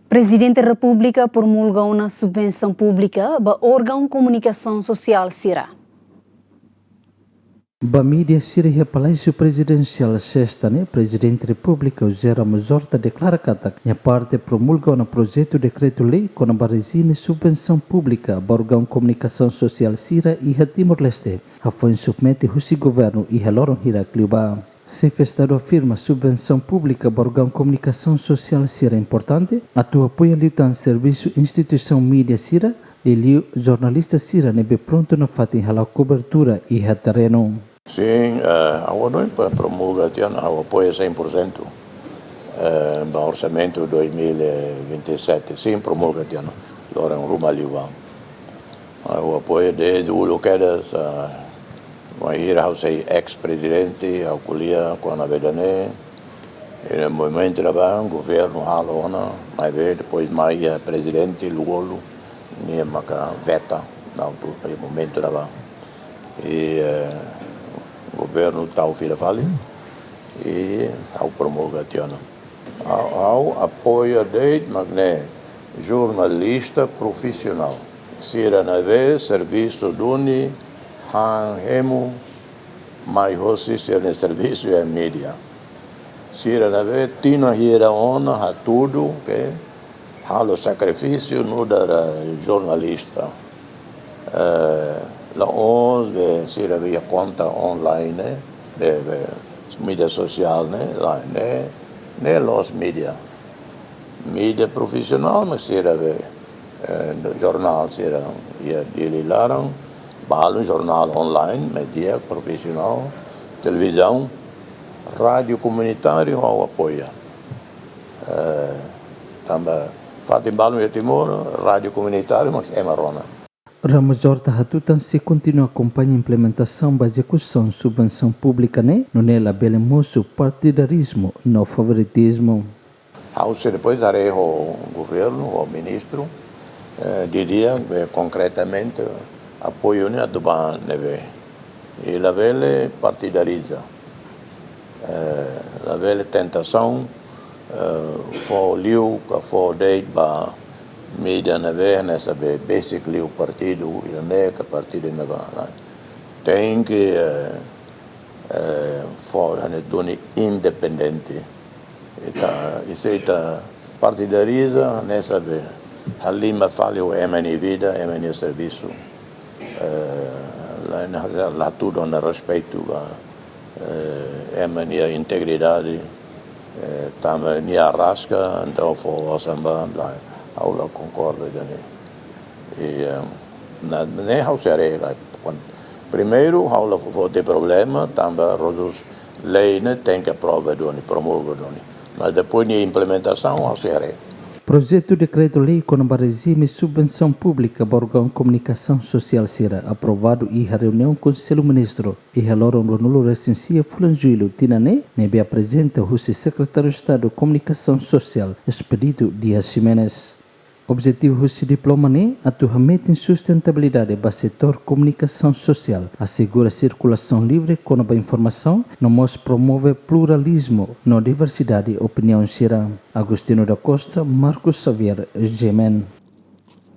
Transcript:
Presidente da República promulga uma subvenção pública para órgão de comunicação social CIRA. A mídia Sira e Palácio Presidencial sexta, Presidente da República José Ramos Horta declara que a parte promulga um projeto de decreto-lei com a regime subvenção pública para órgão de comunicação social Sira e Timor-Leste. A foi submete o governo e a Loron Hiracliuba. Se Estado afirma subvenção pública para órgão de comunicação social Sira é importante, a tua apoio a serviço instituição mídia Sira e jornalista Sira nebe pronto na fatin hala cobertura e a terreno. Sim, a ONU promulga o apoio 100% para o orçamento 2027. Sim, promulga agora em Ruma Liuba. O apoio desde o Luquedas, vai ir ao seu ex-presidente, ao Culia, com a Vedane, e no momento da governo Halona, mas depois mais presidente Lugolo, nem maca veta, no momento da e o governo está o Filafali e ao promulgação. Ao apoio de jornalista profissional. Sira na vez serviço duni han hemu mai hosi ser no serviço e mídia. Sira na vez tina hira ona ha tudo que halo sacrifício no da jornalista. La ONU si via conta online, de mídia social, lá, né, los mídia. Mídia profissional, mas si jornal, si ia delilaram, balo jornal online, mídia profissional, televisão, rádio comunitário ao apoia. Também, fato em balo e Timor, rádio comunitário, mas é marrona. Ramos Horta Hatutan se continua a acompanhar a implementação da execução subvenção pública no nela belemoso partidarismo no favoritismo. Ao se depois darei o governo, o ministro, diria concretamente apoio a Duban neve e la vele partidariza, la vele tentação for liu ka for date ba mídia na vez nessa vez basically o partido iraneca partido na vez tem que for doni independente isso está partidariza nessa vez ali me fala o MN vida MN serviço lá tudo no respeito a MN integridade também a rasca então for o samba lá aula concorda e nem ao serei lá primeiro aula for ter problema também os lei tem que aprova doni promulga doni mas depois de implementação ao serei. Projeto de decreto-lei com o regime subvenção pública para órgão de comunicação social será aprovado e a reunião com o Conselho Ministro e a Loron Ronulo Recensia Fulanjuilo Tinane nebe apresenta o secretário de Estado de Comunicação Social Expedito Dias Jimenez. Objetivo desse diploma é atualmente em sustentabilidade do setor comunicação social, assegura circulação livre com a informação, nos promove pluralismo na diversidade de opinião será. Agostino da Costa, Marcos Xavier, Gemen.